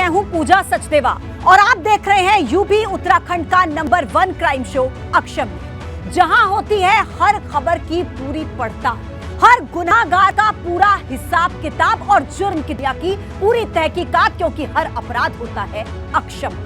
मैं हूं पूजा सचदेवा और आप देख रहे हैं यूपी उत्तराखंड का नंबर 1 क्राइम शो अक्षम में, जहां होती है हर खबर की पूरी पड़ताल, हर गुनाहगार का पूरा हिसाब किताब और जुर्म की पूरी तहकीकात, क्योंकि हर अपराध होता है अक्षम।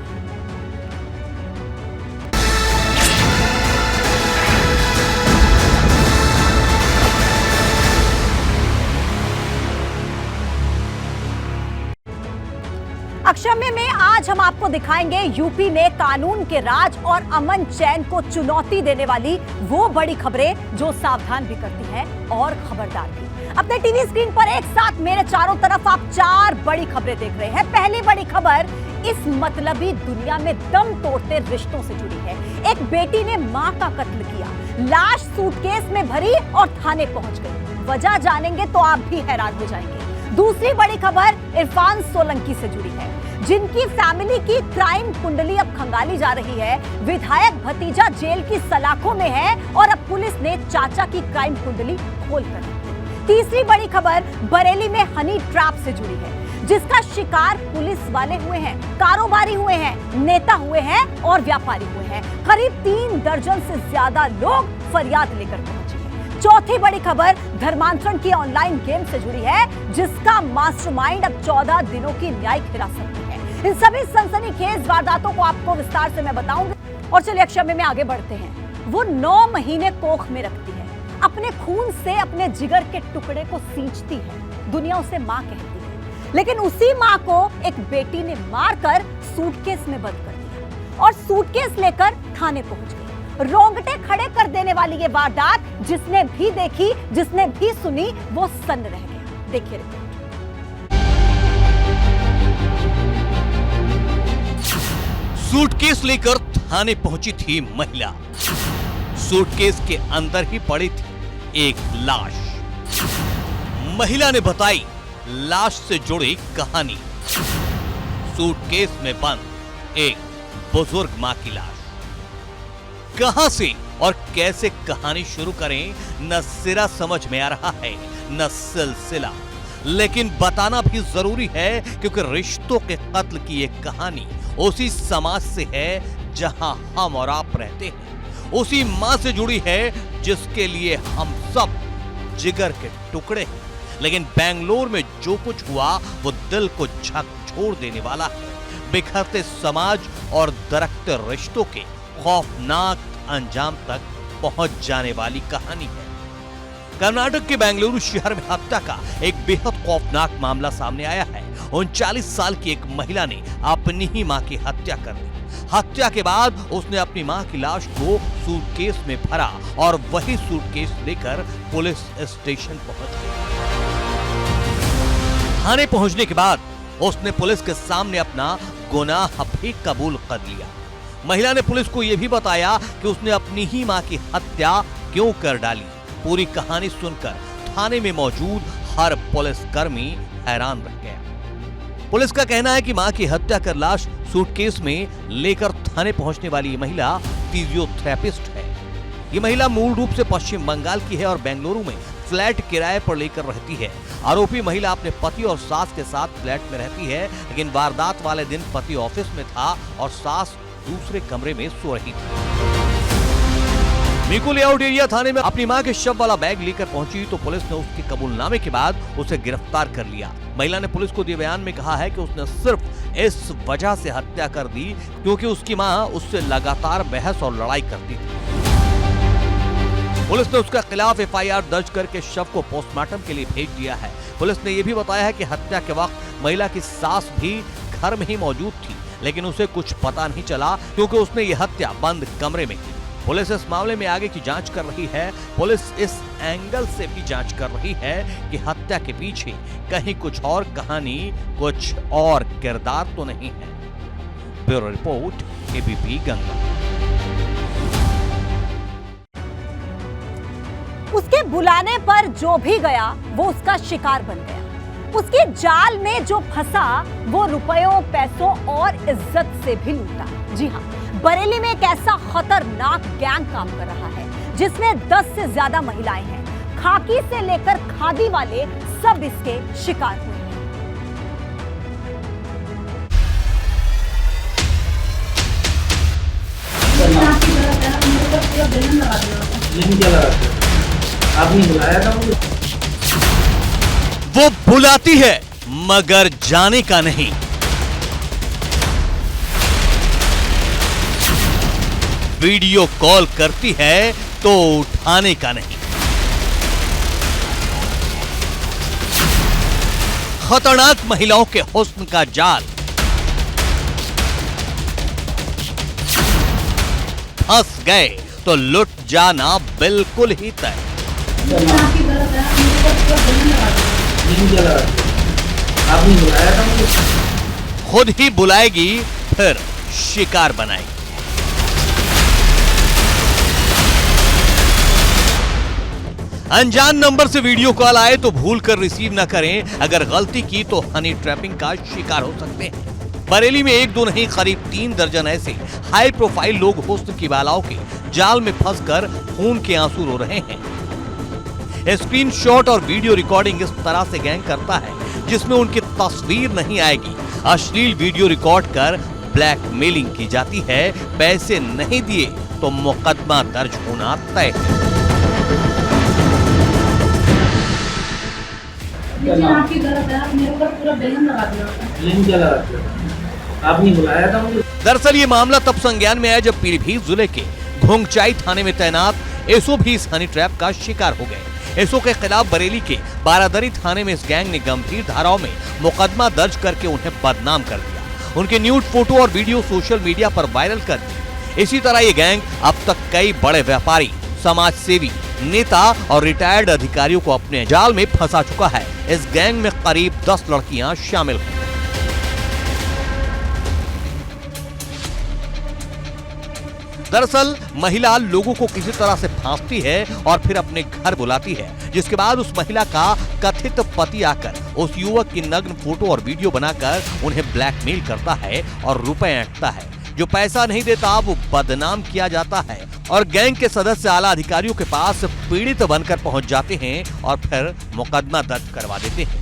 अक्षम्य में आज हम आपको दिखाएंगे यूपी में कानून के राज और अमन चैन को चुनौती देने वाली वो बड़ी खबरें जो सावधान भी करती हैं और खबरदार भी। अपने टीवी स्क्रीन पर एक साथ मेरे चारों तरफ आप 4 बड़ी खबरें देख रहे हैं। पहली बड़ी खबर इस मतलबी दुनिया में दम तोड़ते रिश्तों से जुड़ी है। एक बेटी ने मां का कत्ल किया, लाश सूटकेस में भरी और थाने पहुंच गई। वजह जानेंगे तो आप भी हैरान हो जाएंगे। दूसरी बड़ी खबर इरफान सोलंकी से जुड़ी है, जिनकी फैमिली की क्राइम कुंडली अब खंगाली जा रही है। विधायक भतीजा जेल की सलाखों में है और अब पुलिस ने चाचा की क्राइम कुंडली खोल कर दी। तीसरी बड़ी खबर बरेली में हनी ट्रैप से जुड़ी है, जिसका शिकार पुलिस वाले हुए हैं, कारोबारी हुए हैं, नेता हुए हैं और व्यापारी हुए हैं। करीब 3 दर्जन से ज्यादा लोग फरियाद लेकर पहुंचे हैं। चौथी बड़ी खबर धर्मांतरण की ऑनलाइन गेम से जुड़ी है, जिसका मास्टरमाइंड अब 14 दिनों की न्यायिक हिरासत में है। इन सभी सनसनीखेज वारदातों को आपको विस्तार से मैं बताऊंगी। और चलिए अक्षम्य में आगे बढ़ते हैं। वो 9 महीने कोख में रखती है, अपने खून से अपने जिगर के टुकड़े को सींचती है, दुनिया उसे मां कहती है। लेकिन उसी मां को एक बेटी ने मारकर सूटकेस में बंद कर दिया और सूटकेस लेकर थाने पहुंच गई। रोंगटे खड़े कर देने वाली ये वारदात जिसने भी देखी, जिसने भी सुनी, वो सन्न रह गया। देखिए रिपोर्ट। सूटकेस लेकर थाने पहुंची थी महिला। सूटकेस के अंदर ही पड़ी थी एक लाश। महिला ने बताई लाश से जुड़ी कहानी। सूटकेस में बंद एक बुजुर्ग मां की लाश। कहां से और कैसे कहानी शुरू करें, न सिरा समझ में आ रहा है न सिलसिला, लेकिन बताना भी जरूरी है क्योंकि रिश्तों के कत्ल की एक कहानी उसी समाज से है जहां हम और आप रहते हैं, उसी मां से जुड़ी है जिसके लिए हम सब जिगर के टुकड़े हैं। लेकिन बेंगलोर में जो कुछ हुआ वो दिल को झकझोर देने वाला है। बिखरते समाज और दरकते रिश्तों के खौफनाक अंजाम तक पहुंच जाने वाली कहानी है। कर्नाटक के बेंगलुरु शहर में हत्या का एक बेहद खौफनाक मामला सामने आया है। 39 साल की एक महिला ने अपनी ही मां की हत्या कर दी। हत्या के बाद उसने अपनी मां की लाश को सूटकेस में भरा और वही सूटकेस लेकर पुलिस स्टेशन पहुंच गई। थाने पहुंचने के बाद उसने पुलिस के सामने अपना गुनाह भी कबूल कर लिया। महिला ने पुलिस को यह भी बताया कि उसने अपनी ही मां की हत्या क्यों कर डाली। पूरी कहानी सुनकर थाने में मौजूद हर पुलिसकर्मी हैरान रह गया। पुलिस का कहना है कि मां की हत्या कर लाश सूटकेस में लेकर थाने पहुंचने वाली ये महिला फिजियोथेरेपिस्ट है। ये महिला मूल रूप से पश्चिम बंगाल की है और बेंगलुरु में फ्लैट किराए पर लेकर रहती है। आरोपी महिला अपने पति और सास के साथ फ्लैट में रहती है, लेकिन वारदात वाले दिन पति ऑफिस में था और सास दूसरे कमरे में सो रही थी। मीकू लेआउट एरिया थाने में अपनी मां के शव वाला बैग लेकर पहुंची तो पुलिस ने उसके कबूलनामे के बाद उसे गिरफ्तार कर लिया। महिला ने पुलिस को दिए बयान में कहा है कि उसने सिर्फ इस वजह से हत्या कर दी क्योंकि उसकी मां उससे लगातार बहस और लड़ाई करती थी। पुलिस ने उसके खिलाफ एफआईआर दर्ज करके शव को पोस्टमार्टम के लिए भेज दिया है। पुलिस ने यह भी बताया है कि हत्या के वक्त महिला की सास भी घर में ही मौजूद थी, लेकिन उसे कुछ पता नहीं चला क्योंकि उसने ये हत्या बंद कमरे में की। पुलिस इस मामले में आगे की जांच कर रही है। पुलिस इस एंगल से भी जांच कर रही है कि हत्या के पीछे कहीं कुछ और कहानी, कुछ और किरदार तो नहीं है। Bureau report, ABP Ganga. उसके बुलाने पर जो भी गया वो उसका शिकार बन गया। उसके जाल में जो फंसा वो रुपयों, पैसों और इज्जत से भी लूटा। जी हाँ, बरेली में एक ऐसा खतरनाक गैंग काम कर रहा है जिसमें 10 से ज्यादा महिलाएं हैं। खाकी से लेकर खादी वाले सब इसके शिकार हुए हैं। बेलन लगा दिया। लेकिन क्या लगा दिया? आपने बुलाया था मुझे। वो बुलाती है मगर जाने का नहीं। वीडियो कॉल करती है तो उठाने का नहीं। खतरनाक महिलाओं के हुस्न का जाल। फंस गए तो लुट जाना बिल्कुल ही तय। आपकी गलत है, मेरे को पूरा बेलन लगा दिया। लेकिन क्या लगा दिया? आपने बुलाया था मुझे। खुद ही बुलाएगी फिर शिकार बनाएगी। अनजान नंबर से वीडियो कॉल आए तो भूल कर रिसीव न करें। अगर गलती की तो हनी ट्रैपिंग का शिकार हो सकते हैं। बरेली में एक दो नहीं करीब 3 दर्जन ऐसे हाई प्रोफाइल लोग हुस्न की बालाओं के जाल में फंसकर खून के आंसू रो रहे हैं। स्क्रीनशॉट और वीडियो रिकॉर्डिंग इस तरह से गैंग करता है जिसमें उनकी तस्वीर नहीं आएगी। अश्लील वीडियो रिकॉर्ड कर ब्लैकमेलिंग की जाती है। पैसे नहीं दिए तो मुकदमा दर्ज होना तय है। लेकिन आपकी गलत है, मेरे ऊपर पूरा बेलन लगा दिया। लेकिन क्या लगा दिया? आपने बुलाया था मुझे। दरअसल ये मामला तब संज्ञान में आया जब पीलीभीत जिले के घोंगचाई थाने में तैनात एसओ भी इस हनी ट्रैप का शिकार हो गए। एसओ के खिलाफ बरेली के बारादरी थाने में इस गैंग ने गंभीर धाराओं में मुकदमा दर्ज करके उन्हें बदनाम कर दिया। उनके न्यूड फोटो और वीडियो सोशल मीडिया पर वायरल कर दिए। इसी तरह ये गैंग अब तक कई बड़े व्यापारी, समाज सेवी, नेता और रिटायर्ड अधिकारियों को अपने जाल में फंसा चुका है। इस गैंग में करीब 10 लड़कियां शामिल हैं। दरअसल महिला लोगों को किसी तरह से फांसती है और फिर अपने घर बुलाती है, जिसके बाद उस महिला का कथित पति आकर उस युवक की नग्न फोटो और वीडियो बनाकर उन्हें ब्लैकमेल करता है और रुपए ऐंठता है। जो पैसा नहीं देता वो बदनाम किया जाता है और गैंग के सदस्य आला अधिकारियों के पास पीड़ित बनकर पहुंच जाते हैं और फिर मुकदमा दर्ज करवा देते हैं।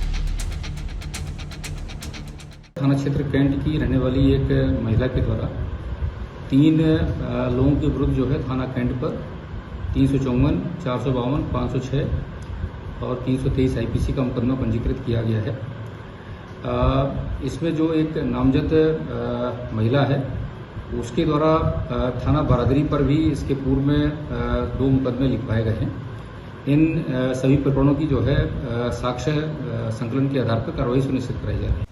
थाना क्षेत्र कैंट की रहने वाली एक महिला के द्वारा 3 लोगों के विरुद्ध जो है थाना कैंट पर 354, 452, 506 और 323 आईपीसी का मुकदमा पंजीकृत किया गया है। इसमें जो एक नामजद महिला है उसके द्वारा थाना बारादरी पर भी इसके पूर्व में 2 मुकदमे लिखवाए गए हैं। इन सभी प्रकरणों की जो है साक्ष्य संकलन के आधार पर कार्रवाई सुनिश्चित कराई जा रही है।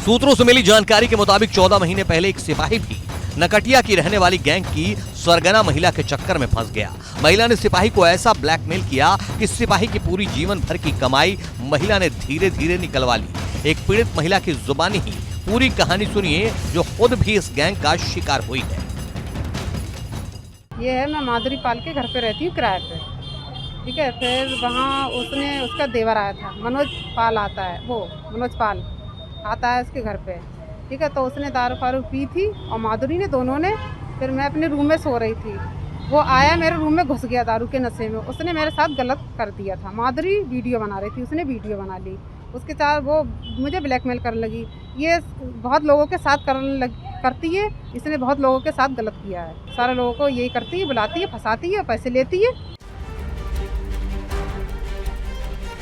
सूत्रों से मिली जानकारी के मुताबिक 14 महीने पहले एक सिपाही भी नकटिया की रहने वाली गैंग की सरगना महिला के चक्कर में फंस गया। महिला ने सिपाही को ऐसा ब्लैकमेल किया कि सिपाही की पूरी जीवन भर की कमाई महिला ने धीरे धीरे निकलवा ली। एक पीड़ित महिला की जुबानी ही पूरी कहानी सुनिए, जो खुद भी इस गैंग का शिकार हुई है। ये है, मैं माधुरी पाल के घर पे रहती हूँ किराए पे, ठीक है। फिर वहाँ उसका देवर आया था, मनोज पाल आता है, वो मनोज पाल आता है उसके घर पे, ठीक है। तो उसने दारू फारू पी थी और माधुरी ने, दोनों ने। फिर मैं अपने रूम में सो रही थी, वो आया मेरे रूम में, घुस गया दारू के नशे में। उसने मेरे साथ गलत कर दिया था। माधुरी वीडियो बना रही थी, उसने वीडियो बना ली। उसके साथ वो मुझे ब्लैकमेल करने लगी। ये बहुत लोगों के साथ करती है, इसने बहुत लोगों के साथ गलत किया है। सारे लोगों को यही करती है, बुलाती है, फंसाती है, पैसे लेती है।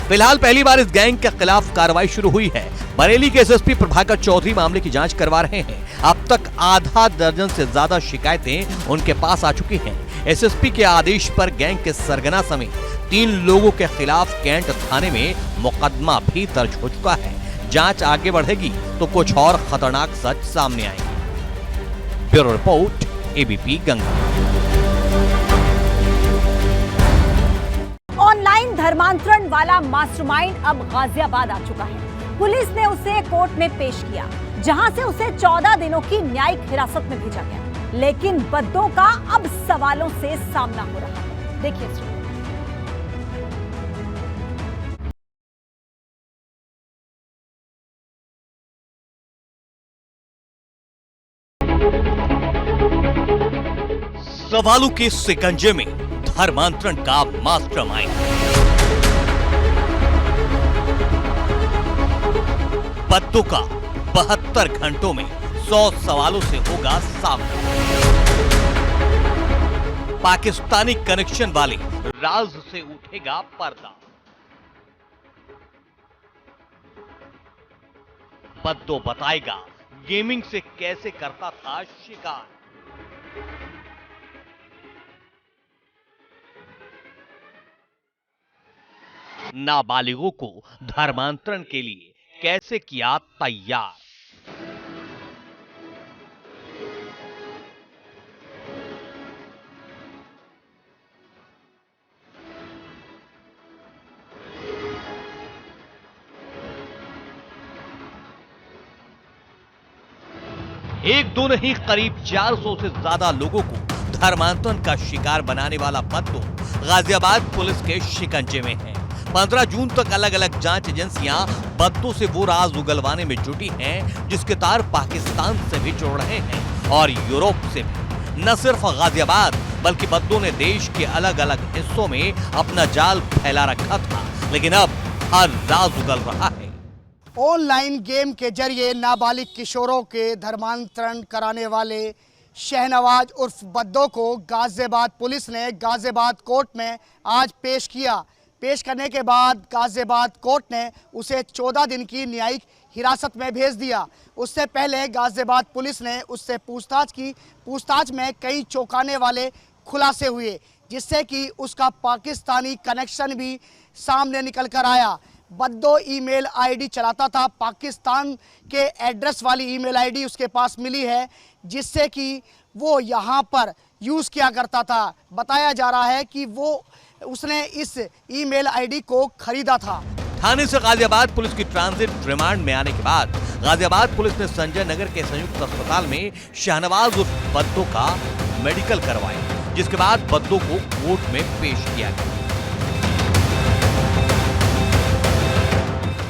फिलहाल पहली बार इस गैंग के खिलाफ कार्रवाई शुरू हुई है। बरेली के एसएसपी प्रभाकर चौधरी मामले की जांच करवा रहे हैं। अब तक आधा दर्जन से ज्यादा शिकायतें उनके पास आ चुकी हैं। एसएसपी के आदेश पर गैंग के सरगना समेत 3 लोगों के खिलाफ कैंट थाने में मुकदमा भी दर्ज हो चुका है। जांच आगे बढ़ेगी तो कुछ और खतरनाक सच सामने आएंगे। Bureau report, ABP Ganga. Online धर्मांतरण वाला मास्टरमाइंड अब गाजियाबाद आ चुका है। पुलिस ने उसे कोर्ट में पेश किया, जहां से उसे 14 दिनों की न्यायिक हिरासत में भेजा गया। लेकिन बद्दों का अब सवालों से सामना हो रहा है। देखिए इस रिपोर्ट। सवालों के शिकंजे में धर्मांतरण का मास्टरमाइंड। बद्दों का 72 घंटों में 100 सवालों से होगा सामना। पाकिस्तानी कनेक्शन वाले राज से उठेगा पर्दा। बद्दो बताएगा गेमिंग से कैसे करता था शिकार। नाबालिगों को धर्मांतरण के लिए कैसे किया तैयार। एक दो नहीं, करीब 400 से ज्यादा लोगों को धर्मांतरण का शिकार बनाने वाला बद्दो गाजियाबाद पुलिस के शिकंजे में है। 15 जून तक अलग अलग जांच एजेंसियां बद्दो से वो राज उगलवाने में जुटी हैं जिसके तार पाकिस्तान से भी जुड़ रहे हैं और यूरोप से भी। न सिर्फ गाजियाबाद बल्कि बद्दो ने देश के अलग अलग हिस्सों में अपना जाल फैला रखा था, लेकिन अब हर राज उगल रहा है। ऑनलाइन गेम के जरिए नाबालिग किशोरों के धर्मांतरण कराने वाले शहनवाज उर्फ बद्दो को गाजियाबाद पुलिस ने गाजियाबाद कोर्ट में आज पेश किया। पेश करने के बाद गाजियाबाद कोर्ट ने उसे 14 दिन की न्यायिक हिरासत में भेज दिया। उससे पहले गाजियाबाद पुलिस ने उससे पूछताछ की। पूछताछ में कई चौंकाने वाले खुलासे हुए, जिससे कि उसका पाकिस्तानी कनेक्शन भी सामने निकल कर आया। बद्दो ईमेल आईडी चलाता था, पाकिस्तान के एड्रेस वाली ईमेल आईडी उसके पास मिली है, जिससे कि वो यहाँ पर यूज़ किया करता था। बताया जा रहा है कि उसने इस ईमेल आईडी को खरीदा था। थाने से गाजियाबाद पुलिस की ट्रांजिट रिमांड में आने के बाद गाजियाबाद पुलिस ने संजय नगर के संयुक्त अस्पताल में शहनवाज उर्फ बद्दो का मेडिकल करवाया, जिसके बाद बद्दो को कोर्ट में पेश किया गया।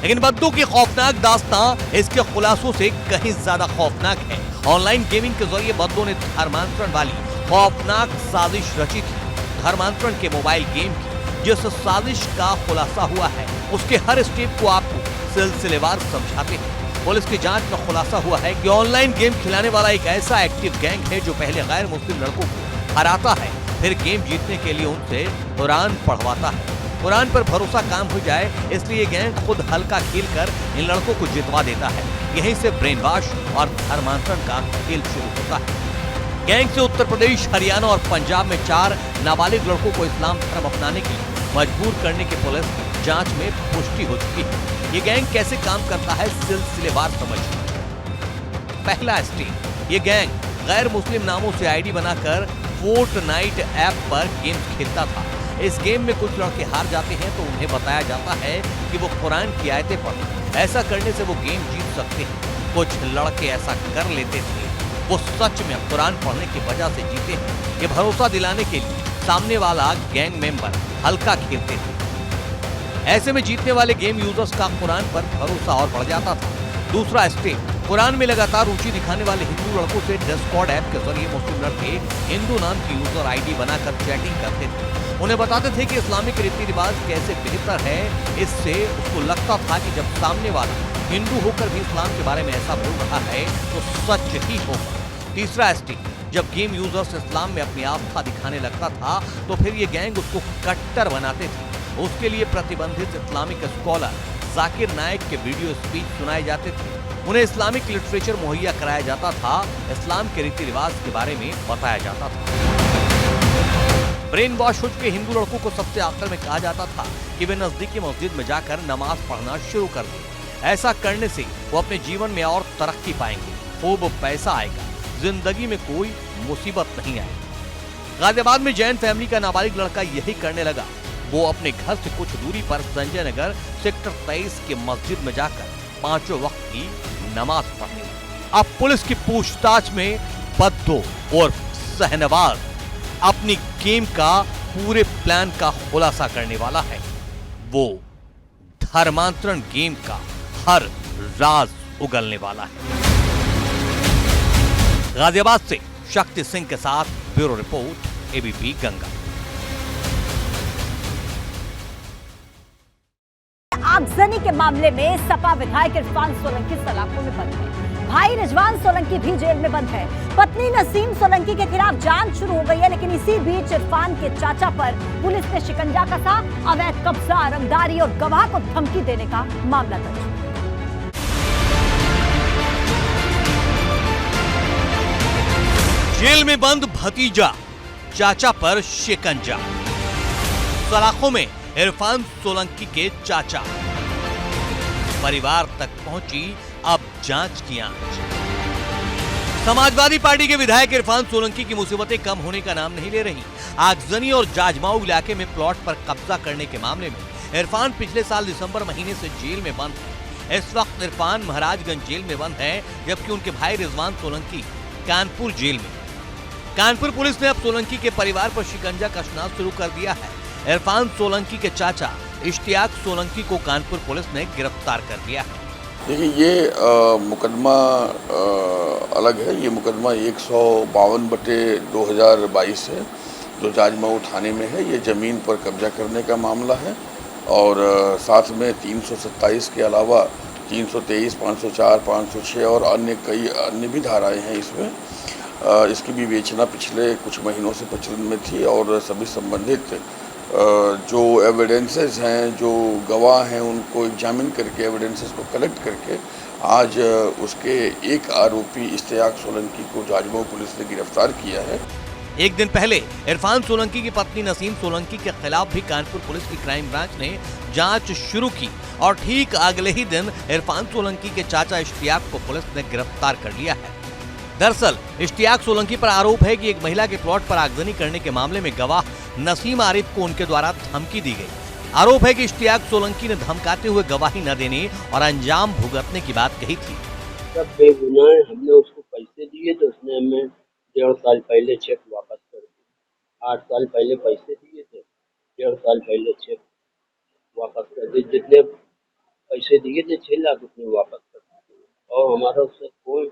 लेकिन बद्दो की खौफनाक दास्तां इसके खुलासों से कहीं ज्यादा खौफनाक है। ऑनलाइन गेमिंग के जरिए बद्दो ने धर्मांतरण वाली खौफनाक साजिश रची थी। धर्मांतरण के मोबाइल गेम की जिस साजिश का खुलासा हुआ है, उसके हर स्टेप को आपको सिलसिलेवार समझाते हैं। पुलिस की जांच में खुलासा हुआ है कि ऑनलाइन गेम खिलाने वाला एक ऐसा एक्टिव गैंग है जो पहले गैर मुस्लिम लड़कों को हराता है, फिर गेम जीतने के लिए उनसे कुरान पढ़वाता है। कुरान पर भरोसा काम हो जाए, इसलिए गैंग खुद हल्का खेलकर इन लड़कों को जितवा देता है। यहीं से ब्रेन वॉश और धर्मांतरण का खेल शुरू होता है। गैंग से उत्तर प्रदेश, हरियाणा और पंजाब में 4 नाबालिग लड़कों को इस्लाम धर्म अपनाने के लिए मजबूर करने की पुलिस जांच में पुष्टि हो चुकी है। ये गैंग कैसे काम करता है, सिलसिलेवार समझिए। पहला स्टेप, ये गैंग गैर मुस्लिम नामों से आईडी बनाकर फोर्टनाइट ऐप पर गेम्स खेलता था। इस गेम में कुछ लड़के हार जाते हैं तो उन्हें बताया जाता है कि वो कुरान की आयतें पढ़ें, ऐसा करने से वो गेम जीत सकते हैं। कुछ लड़के ऐसा कर लेते थे, वो सच में कुरान पढ़ने की वजह से जीते हैं। ये भरोसा दिलाने के लिए सामने वाला गैंग मेंबर हल्का खेलते थे। ऐसे में जीतने वाले गेम यूजर्स का कुरान पर भरोसा और बढ़ जाता था। दूसरा स्टेप, कुरान में लगातार रुचि दिखाने वाले हिंदू लड़कों से डिस्कॉर्ड ऐप के जरिए मुस्लिम लड़के हिंदू नाम की यूजर आईडी बनाकर चैटिंग करते थे। उन्हें बताते थे कि इस्लामिक रीति रिवाज कैसे बेहतर है। इससे उसको लगता था कि जब सामने वाला हिंदू होकर भी इस्लाम के बारे में ऐसा बोल रहा है तो सच ही होगा। तीसरा स्टेप, जब गेम यूजर्स इस्लाम में अपनी आस्था दिखाने लगता था तो फिर ये गैंग उसको कट्टर बनाते थे। उसके लिए प्रतिबंधित इस्लामिक स्कॉलर जाकिर नायक के वीडियो स्पीच सुनाए जाते थे। उन्हें इस्लामिक लिटरेचर मुहैया कराया जाता था, इस्लाम के रीति रिवाज के बारे में बताया जाता था। ब्रेन वॉश हो चुके हिंदू लड़कों को सबसे आखिर में कहा जाता था कि वे नजदीकी मस्जिद में जाकर नमाज पढ़ना शुरू कर दें। ऐसा करने से वो अपने जीवन में और तरक्की पाएंगे, खूब पैसा आएगा, जिंदगी में कोई मुसीबत नहीं आएगी। गाजियाबाद में जैन फैमिली का नाबालिग लड़का यही करने लगा। वो अपने घर से कुछ दूरी पर संजय नगर सेक्टर 23 के मस्जिद में जाकर 5 वक्त की नमाज पढ़ने लगा। अब पुलिस की पूछताछ में बद्दो और शहनवाज अपनी गेम का पूरे प्लान का खुलासा करने वाला है। वो धर्मांतरण गेम का हर राज उगलने वाला है। गाजियाबाद से शक्ति सिंह के साथ ब्यूरो रिपोर्ट, एबीपी गंगा। आगजनी के मामले में सपा विधायक इरफान सोलंकी सलाखों में बंद है। भाई रिजवान सोलंकी भी जेल में बंद है। पत्नी नसीम सोलंकी के खिलाफ जांच शुरू हो गई है, लेकिन इसी बीच इरफान के चाचा पर पुलिस ने शिकंजा कसा। अवैध कब्जा, रंगदारी और गवाह को धमकी देने का मामला दर्ज। जेल में बंद भतीजा, चाचा पर शिकंजा। सलाखों में इरफान सोलंकी के चाचा। परिवार तक पहुंची अब जांच की आंच। समाजवादी पार्टी के विधायक इरफान सोलंकी की मुसीबतें कम होने का नाम नहीं ले रही। आगजनी और जाजमाऊ इलाके में प्लॉट पर कब्जा करने के मामले में इरफान पिछले साल दिसंबर महीने से जेल में बंद है। इस वक्त इरफान महाराजगंज जेल में बंद है, जबकि उनके भाई रिजवान सोलंकी कानपुर जेल में। कानपुर पुलिस ने अब सोलंकी के परिवार पर शिकंजा कसना शुरू कर दिया है। इरफान सोलंकी के चाचा इश्तियाक सोलंकी को कानपुर पुलिस ने गिरफ्तार कर लिया है। देखिए, ये मुकदमा अलग है। ये मुकदमा 152/2022 है, जो जाजमऊ थाने में है। ये ज़मीन पर कब्जा करने का मामला है और साथ में 327 के अलावा 323, 504, 506 और अन्य कई अन्य भी धाराएं हैं इसमें। इसकी विवेचना पिछले कुछ महीनों से प्रचलन में थी और सभी संबंधित जो एविडेंसेस हैं, जो गवाह हैं, उनको एग्जामिन करके एविडेंसेस को कलेक्ट करके आज उसके एक आरोपी इश्तियाक सोलंकी को जाजमऊ पुलिस ने गिरफ्तार किया है। एक दिन पहले इरफान सोलंकी की पत्नी नसीम सोलंकी के खिलाफ भी कानपुर पुलिस की क्राइम ब्रांच ने जांच शुरू की और ठीक अगले ही दिन इरफान सोलंकी के चाचा इश्तियाक को पुलिस ने गिरफ्तार कर लिया है। दरअसल इश्तियाक सोलंकी पर आरोप है कि एक महिला के प्लॉट पर आगजनी करने के मामले में गवाह नसीम आरिफ को उनके द्वारा धमकी दी गई। आरोप है कि इश्तियाक सोलंकी ने धमकाते हुए गवाही न देने और अंजाम भुगतने की बात कही थी। सब बेगुनाह, हमने उसको पैसे दिए तो उसने हमें 1.5 साल पहले चेक वापस कर दिया। 8 साल पहले पैसे दिए थे, 1.5 साल पहले चेक वापस कर दिए। जितने पैसे दिए थे 6 लाख उसने वापस कर दिए और हमारा उससे कोई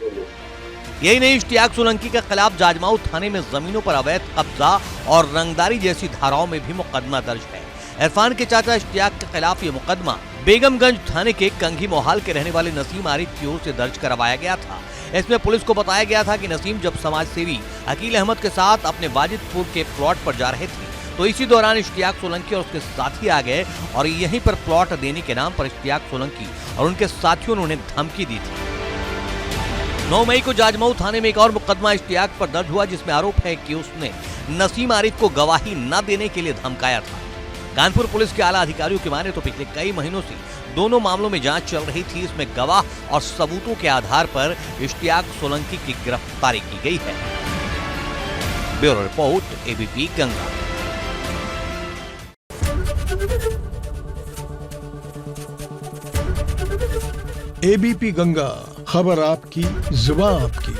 नहीं। यही नहीं, इश्तियाक सोलंकी के खिलाफ जाजमाऊ थाने में जमीनों पर अवैध कब्जा और रंगदारी जैसी धाराओं में भी मुकदमा दर्ज है। इरफान के चाचा इश्तियाक के खिलाफ ये मुकदमा बेगमगंज थाने के कंघी मोहाल के रहने वाले नसीम आरिफ की ओर से दर्ज करवाया गया था। इसमें पुलिस को बताया गया था कि नसीम जब समाज सेवी अकील अहमद के साथ अपने वाजिदपुर के प्लॉट पर जा रहे थे, तो इसी दौरान इश्तियाक सोलंकी और उसके साथी आ गए और यहीं पर प्लॉट देने के नाम पर इश्तियाक सोलंकी और उनके साथियों ने उन्हें धमकी दी थी। 9 मई को जाजमऊ थाने में एक और मुकदमा इश्तियाक पर दर्ज हुआ, जिसमें आरोप है कि उसने नसीम आरिफ को गवाही न देने के लिए धमकाया था। कानपुर पुलिस के आला अधिकारियों की माने तो पिछले कई महीनों से दोनों मामलों में जांच चल रही थी। इसमें गवाह और सबूतों के आधार पर इश्तियाक सोलंकी की गिरफ्तारी की गई है। Bureau report, ABP Ganga. ABP Ganga, खबर आपकी, जुबान आपकी।